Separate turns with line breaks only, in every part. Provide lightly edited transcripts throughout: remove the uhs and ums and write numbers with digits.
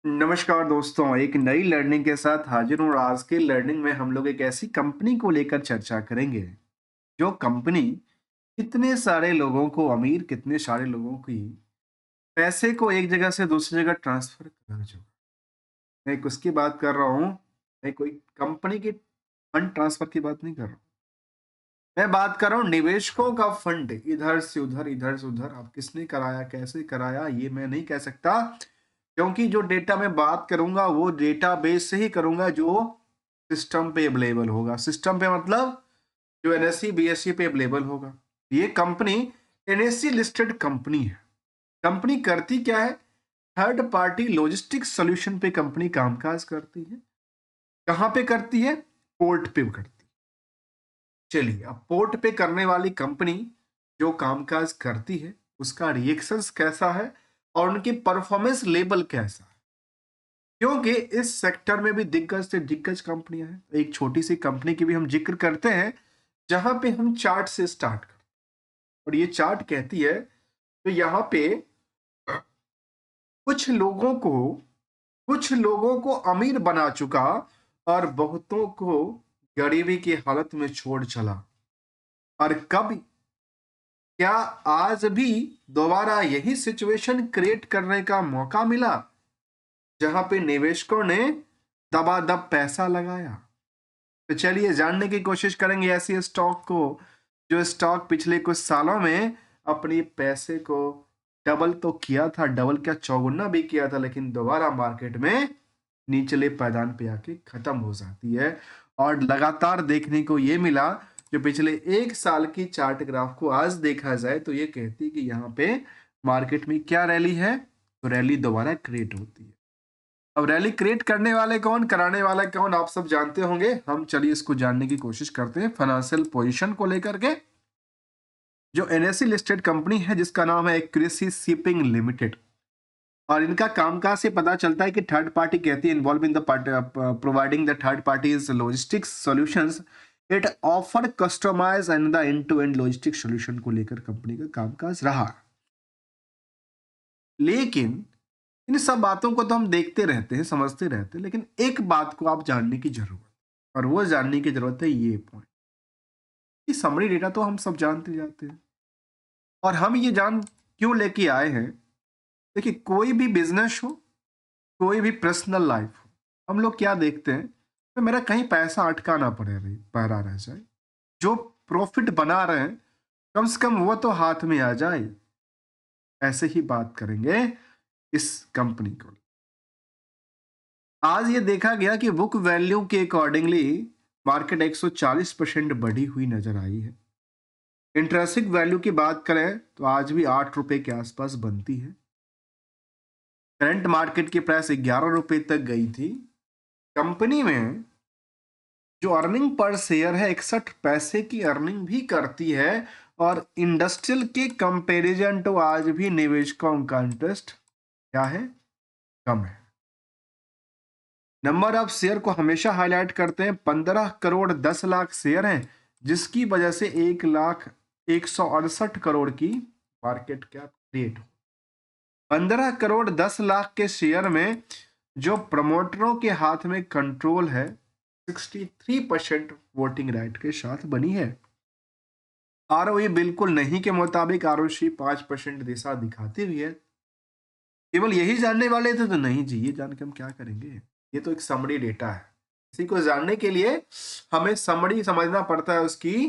नमस्कार दोस्तों, एक नई लर्निंग के साथ हाजिर हूँ और आज की लर्निंग में हम लोग एक ऐसी कंपनी को लेकर चर्चा करेंगे, जो कंपनी कितने सारे लोगों को अमीर, कितने सारे लोगों की पैसे को एक जगह से दूसरी जगह ट्रांसफर कर चुका। मैं एक उसकी बात कर रहा हूँ, मैं कोई कंपनी की फंड ट्रांसफर की बात नहीं कर रहा हूँ। मैं बात कर रहा हूँ निवेशकों का फंड इधर से उधर, इधर से उधर। अब किसने कराया, कैसे कराया, ये मैं नहीं कह सकता, क्योंकि जो डेटा मैं बात करूंगा वो डेटाबेस से ही करूंगा जो सिस्टम पे अवेलेबल होगा। सिस्टम पे मतलब जो एनएससी बीएससी पे अवेलेबल होगा। ये कंपनी एनएससी लिस्टेड कंपनी है। कंपनी करती क्या है? थर्ड पार्टी लॉजिस्टिक्स सॉल्यूशन पे कंपनी कामकाज करती है। कहां पे करती है? पोर्ट पे करती है। चलिए, अब पोर्ट पे करने वाली कंपनी जो कामकाज करती है उसका रिएक्शंस कैसा है और उनकी परफॉर्मेंस लेवल कैसा है, क्योंकि इस सेक्टर में भी दिग्गज से दिग्गज कंपनियां हैं। तो एक छोटी सी कंपनी की भी हम जिक्र करते हैं, जहां पे हम चार्ट से स्टार्ट करते हैं और ये चार्ट कहती है, तो यहाँ पे कुछ लोगों को कुछ लोगों को अमीर बना चुका और बहुतों को गरीबी की हालत में छोड़ चला। और कब, क्या आज भी दोबारा यही सिचुएशन क्रिएट करने का मौका मिला, जहां पे निवेशकों ने दबादब पैसा लगाया? तो चलिए जानने की कोशिश करेंगे ऐसी स्टॉक को, जो स्टॉक पिछले कुछ सालों में अपनी पैसे को डबल तो किया था, डबल क्या चौगुना भी किया था, लेकिन दोबारा मार्केट में निचले पायदान पे आके खत्म हो जाती है। और लगातार देखने को ये मिला, जो पिछले एक साल की चार्ट ग्राफ को आज देखा जाए तो ये कहती है कि यहाँ पे मार्केट में क्या रैली है, तो रैली दोबारा क्रिएट होती है। अब रैली क्रिएट करने वाले कौन, कराने वाला कौन, आप सब जानते होंगे। हम चलिए इसको जानने की कोशिश करते हैं फाइनेंशियल पोजीशन को लेकर के। जो एनएससी लिस्टेड कंपनी है जिसका नाम है एक्यूरेसी शिपिंग लिमिटेड, और इनका कामकाज से पता चलता है कि थर्ड पार्टी कहती है involve in the providing the third parties logistics solutions. It offer customise and the end to end logistics solution को लेकर कंपनी का कामकाज रहा। लेकिन इन सब बातों को तो हम देखते रहते हैं, समझते रहते हैं, लेकिन एक बात को आप जानने की जरूरत है, और वो जानने की जरूरत है ये पॉइंट, कि समरी डेटा तो हम सब जानते जाते हैं, और हम ये जान क्यों लेके आए हैं। देखिए, कोई भी बिजनेस हो, कोई भी पर्सनल लाइफ हो, हम लोग क्या देखते हैं, तो मेरा कहीं पैसा अटका ना पड़े, रही पड़ा रह जाए। जो प्रॉफिट बना रहे हैं कम से कम वो तो हाथ में आ जाए। ऐसे ही बात करेंगे इस कंपनी को। आज ये देखा गया कि बुक वैल्यू के अकॉर्डिंगली मार्केट 140% बढ़ी हुई नजर आई है। इंट्रेंसिक वैल्यू की बात करें तो आज भी 8 रुपए के आसपास बनती है। करंट मार्केट की प्राइस 11 रुपए तक गई थी। कंपनी में जो अर्निंग पर शेयर है 61 पैसे की अर्निंग भी करती है, और इंडस्ट्रियल के कंपैरिजन तो आज भी निवेशकों का इंटरेस्ट क्या है, कम है। नंबर ऑफ शेयर को हमेशा हाईलाइट करते हैं। 15 करोड़ 10 लाख शेयर हैं, जिसकी वजह से 1,01,68 करोड़ की मार्केट कैप क्रिएट हो। 15 करोड़ 10 लाख के शेयर में जो प्रमोटरों के हाथ में कंट्रोल है, 63% वोटिंग राइट के साथ बनी है। आरओई बिल्कुल नहीं के मुताबिक आरओसी 5% दिशा दिखाती हुई है। केवल यही जानने वाले थे तो नहीं जी, ये जान के हम क्या करेंगे। ये तो एक समरी डेटा है। इसी को जानने के लिए हमें समरी समझना पड़ता है, उसकी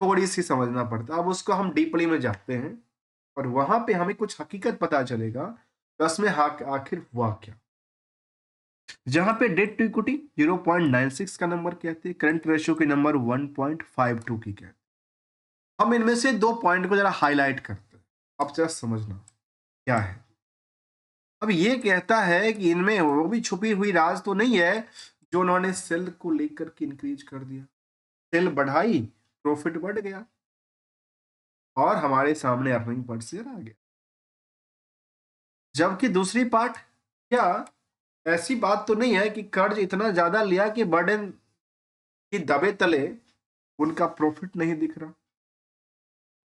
थोड़ी सी समझना पड़ता है। अब उसको हम डीपली में जाते हैं और वहां पे हमें कुछ हकीकत पता चलेगा, दस में आखिर हुआ क्या। जहां पे डेट टू इक्विटी 0.96 का नंबर कहते हैं, करंट रेशियो के नंबर 1.52 की कहते हैं। हम इनमें से दो पॉइंट को जरा हाईलाइट करते हैं, अब जरा समझना क्या है। अब ये कहता है कि इनमें वो भी छुपी हुई राज तो नहीं है, जो उन्होंने सेल को लेकर के इंक्रीज कर दिया, सेल बढ़ाई, प्रॉफिट बढ़ गया और हमारे सामने अर्निंग पर शेयर आ गया। जबकि दूसरी पार्ट, क्या ऐसी बात तो नहीं है कि कर्ज इतना ज्यादा लिया कि बर्डन की दबे तले उनका प्रॉफिट नहीं दिख रहा?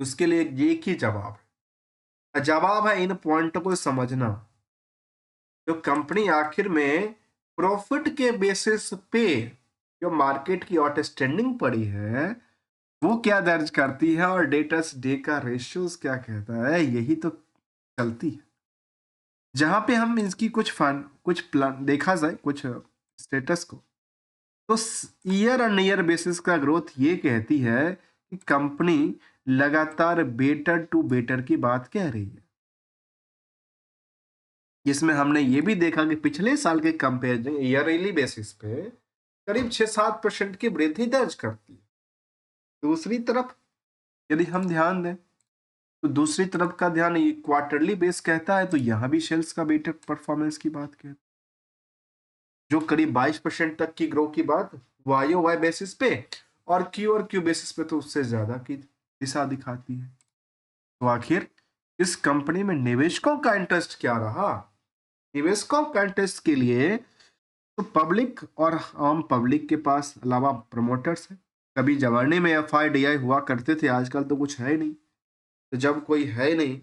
उसके लिए एक ही जवाब है, जवाब है इन पॉइंटों को समझना। जो कंपनी आखिर में प्रॉफिट के बेसिस पे जो मार्केट की आउटस्टैंडिंग पड़ी है वो क्या दर्ज करती है और डेटर्स डे का रेशियोज क्या कहता है, यही तो चलती है। जहां पे हम इसकी कुछ फंड कुछ प्लान देखा जाए कुछ स्टेटस को, तो ईयर ऑन ईयर बेसिस का ग्रोथ ये कहती है कि कंपनी लगातार बेटर टू बेटर की बात कह रही है। जिसमें हमने ये भी देखा कि पिछले साल के कंपेरिजन ईयरली बेसिस पे करीब 6-7% की वृद्धि दर्ज करती है। दूसरी तरफ यदि हम ध्यान दें तो दूसरी तरफ का ध्यान क्वार्टरली बेस कहता है, तो यहां भी सेल्स का बेटर परफॉर्मेंस की बात कहता है, जो करीब 22% तक की ग्रोथ की बात वाई ओ वाई बेसिस पे और क्यू बेसिस पे तो उससे ज्यादा की दिशा दिखाती है। तो आखिर इस कंपनी में निवेशकों का इंटरेस्ट क्या रहा? निवेशकों का इंटरेस्ट के लिए तो पब्लिक और आम पब्लिक के पास अलावा प्रमोटर्स है। कभी जमाने में एफ आई डी आई हुआ करते थे, आजकल तो कुछ है ही नहीं। तो जब कोई है ही नहीं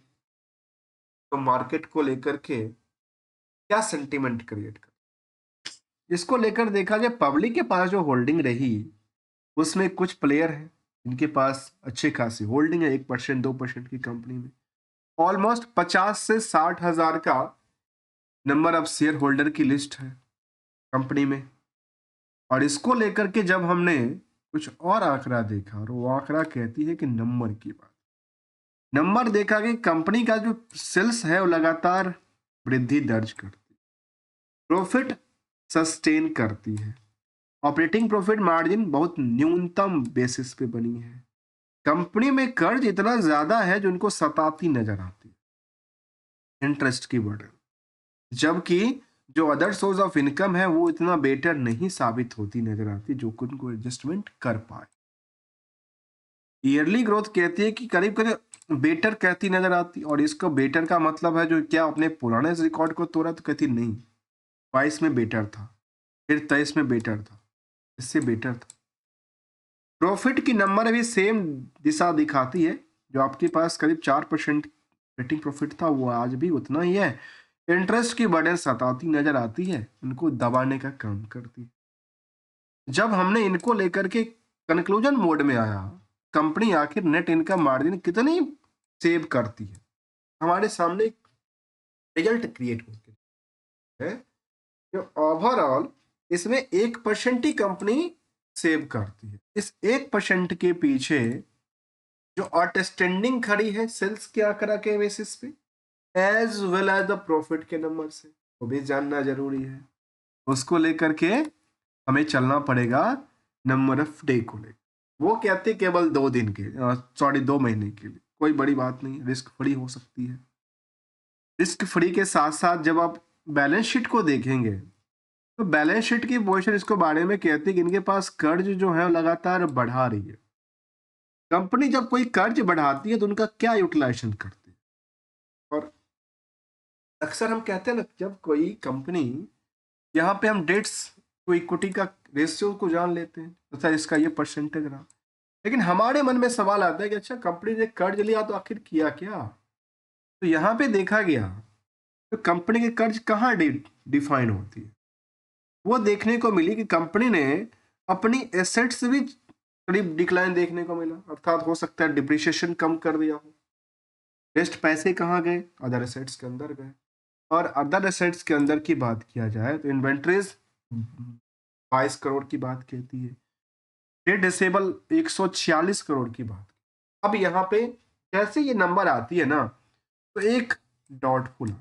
तो मार्केट को लेकर के क्या सेंटीमेंट क्रिएट कर, इसको लेकर देखा जाए पब्लिक के पास जो होल्डिंग रही उसमें कुछ प्लेयर हैं जिनके पास अच्छे खासी होल्डिंग है, 1% 2% की कंपनी में ऑलमोस्ट 50 से 60 हजार का नंबर ऑफ शेयर होल्डर की लिस्ट है कंपनी में। और इसको लेकर के जब हमने कुछ और आंकड़ा देखा और वो आंकड़ा कहती है कि नंबर की बात, नंबर देखा कि कंपनी का जो सेल्स है वो लगातार वृद्धि दर्ज करती है, प्रॉफिट सस्टेन करती है, ऑपरेटिंग प्रॉफिट मार्जिन बहुत न्यूनतम बेसिस पे बनी है, कंपनी में कर्ज इतना ज्यादा है जो उनको सताती नजर आती है, इंटरेस्ट की बर्डन, जबकि जो अदर सोर्स ऑफ इनकम है वो इतना बेटर नहीं साबित होती नजर आती जो उनको एडजस्टमेंट कर पाए। ईयरली ग्रोथ कहती है कि करीब करीब बेटर कहती नजर आती, और इसको बेटर का मतलब है जो क्या अपने पुराने रिकॉर्ड को तोड़ा, तो कहती नहीं 22 में बेटर था, फिर 23 में बेटर था, इससे बेटर था। प्रॉफिट की नंबर भी सेम दिशा दिखाती है, जो आपके पास करीब 4% रेटिंग प्रॉफिट था वो आज भी उतना ही है। इंटरेस्ट की बर्डन सताती नजर आती है, इनको दबाने का काम करती है। जब हमने इनको लेकर के कंक्लूजन मोड में आया, कंपनी आखिर नेट इनकम मार्जिन कितनी सेव करती है, हमारे सामने एक रिजल्ट क्रिएट होते हैं जो ओवरऑल इसमें 1% ही कंपनी सेव करती है। इस 1% के पीछे जो आउटस्टैंडिंग खड़ी है सेल्स के आंकड़ा के बेसिस पे as well as the profit के नंबर से, वो भी जानना जरूरी है। उसको लेकर के हमें चलना पड़ेगा नंबर ऑफ डे को लेकर। वो कहते केवल 2 दिन के, सॉरी 2 महीने के लिए, कोई बड़ी बात नहीं, रिस्क फ्री हो सकती है। रिस्क फ्री के साथ साथ जब आप बैलेंस शीट को देखेंगे तो बैलेंस शीट की पोजीशन इसको बारे में कहती है कि इनके पास कर्ज जो है लगातार बढ़ा रही है। कंपनी जब कोई कर्ज बढ़ाती है तो उनका क्या यूटिलाइजेशन करती है, और अक्सर हम कहते हैं ना जब कोई कंपनी, यहाँ पे हम डेट्स को इक्विटी का रेशियो को जान लेते हैं तो सर इसका ये परसेंटेज रहा, लेकिन हमारे मन में सवाल आता है कि अच्छा कंपनी ने कर्ज लिया तो आखिर किया क्या। तो यहाँ पे देखा गया तो कंपनी के कर्ज कहाँ डिफाइन होती है, वो देखने को मिली कि कंपनी ने अपनी एसेट्स भी करीब डिक्लाइन देखने को मिला, अर्थात हो सकता है डिप्रिसिएशन कम कर दिया हो। रेस्ट पैसे कहाँ गए, अदर एसेट्स के अंदर गए। और अदर एसेट्स के अंदर की बात किया जाए तो इन्वेंट्रीज 22 करोड़ की बात कहती है, ट्रेड रिसेबल 146 करोड़ की बात। अब यहाँ पे जैसे ये नंबर आती है ना तो एक डॉटफुल,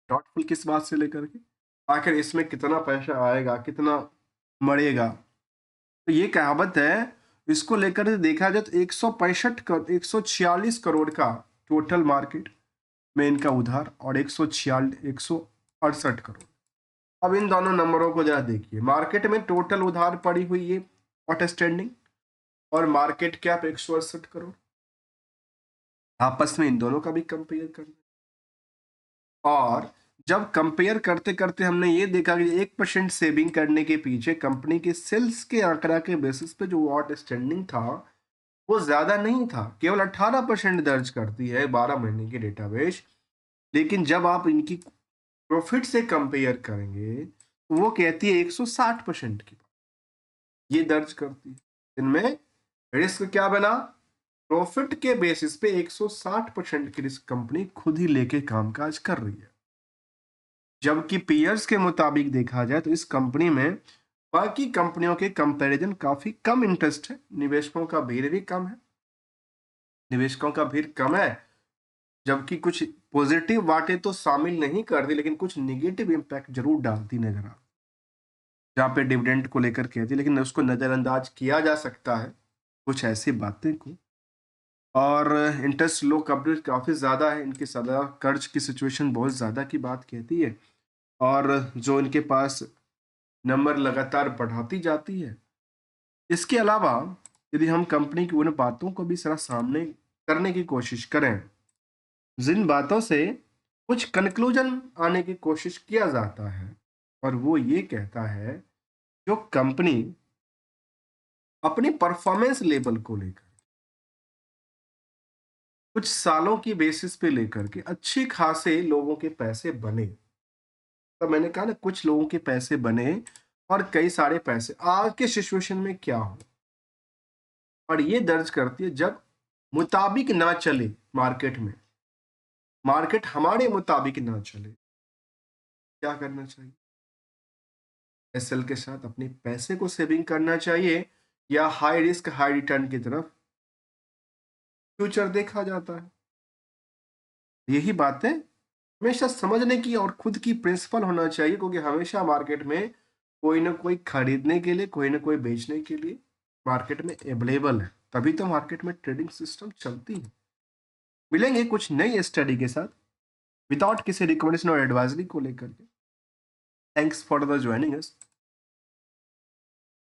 डॉटफुल किस बात से लेकर के आखिर इसमें कितना पैसा आएगा कितना मरेगा, तो ये कहावत है। इसको लेकर देखा जाए तो 146 करोड़ का टोटल मार्केट में इनका उधार और 168 करोड़। अब इन दोनों नंबरों को जरा देखिए, मार्केट में टोटल उधार पड़ी हुई है आउटस्टैंडिंग और मार्केट कैप 168 करोड़, आपस में इन दोनों का भी कंपेयर करना। और जब कंपेयर करते करते हमने ये देखा कि 1% सेविंग करने के पीछे कंपनी के सेल्स के आंकड़ा के बेसिस पे जो आउटस्टैंडिंग था वो ज्यादा नहीं था, केवल 18% दर्ज करती है 12 महीने की डेटाबेस। लेकिन जब आप इनकी प्रॉफिट से कंपेयर करेंगे तो वो कहती है 160% की बात ये दर्ज करती है। इनमें रिस्क क्या बना, प्रॉफिट के बेसिस पे 160% की रिस्क कंपनी खुद ही लेके कामकाज कर रही है। जबकि पीयर्स के मुताबिक देखा जाए तो इस कंपनी में बाकी कंपनियों के कंपैरिजन काफी कम इंटरेस्ट है, निवेशकों का भीड़ भी कम है, निवेशकों का भीड़ कम है। जबकि कुछ पॉजिटिव बातें तो शामिल नहीं कर दी, लेकिन कुछ निगेटिव इंपैक्ट जरूर डालती नजर आ, जहाँ पे डिविडेंड को लेकर कहती, लेकिन उसको नजरअंदाज किया जा सकता है कुछ ऐसी बातें को। और इंटरेस्ट लो कवरेज काफी ज्यादा है, इनकी सदा कर्ज की सिचुएशन बहुत ज्यादा की बात कहती है, और जो इनके पास नंबर लगातार बढ़ाती जाती है। इसके अलावा यदि हम कंपनी की उन बातों को भी जरा सामने करने की कोशिश करें, जिन बातों से कुछ कंक्लूजन आने की कोशिश किया जाता है, और वो ये कहता है जो कंपनी अपनी परफॉर्मेंस लेवल को लेकर कुछ सालों की बेसिस पे लेकर के अच्छी खासे लोगों के पैसे बने, तो मैंने कहा ना कुछ लोगों के पैसे बने और कई सारे पैसे आज के सिचुएशन में क्या हो, और ये दर्ज करती है जब मुताबिक ना चले मार्केट में, मार्केट हमारे मुताबिक ना चले, क्या करना चाहिए, एसएल के साथ अपने पैसे को सेविंग करना चाहिए या हाई रिस्क हाई रिटर्न की तरफ फ्यूचर देखा जाता है। यही बातें हमेशा समझने की और खुद की प्रिंसिपल होना चाहिए, क्योंकि हमेशा मार्केट में कोई ना कोई खरीदने के लिए, कोई ना कोई बेचने के लिए मार्केट में अवेलेबल है, तभी तो मार्केट में ट्रेडिंग सिस्टम चलती है। मिलेंगे कुछ नई स्टडी के साथ विदाउट किसी रिकमेंडेशन और एडवाइजरी को लेकर के। Thanks for the joining us.